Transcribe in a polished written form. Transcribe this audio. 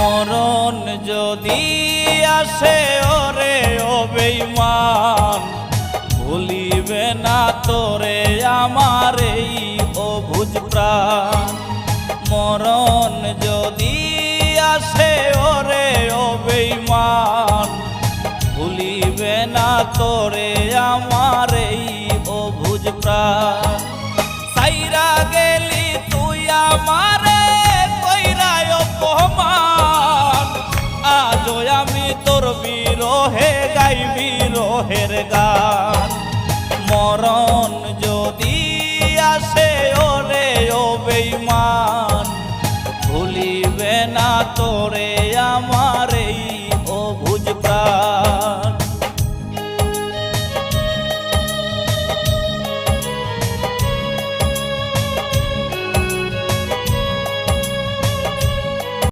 মরণ যদি আসে ওরে ও বেঈমান, ভুলিবে না তোরে আমার এই অবুঝ প্রাণ। মরণ যদি আসে ওরে ও বেঈমান, ভুলিবে না তোরে আমার এই অবুঝ প্রাণ। সাইরা গেলি তুই আমারে কইরায় অপমান, আজও আমি তোর বিরহে গাই বিরহের গান। মরণ যদি আসে ওরে ও বেঈমান, ভুলিবে না তোরে আমার এই অবুঝ প্রাণ।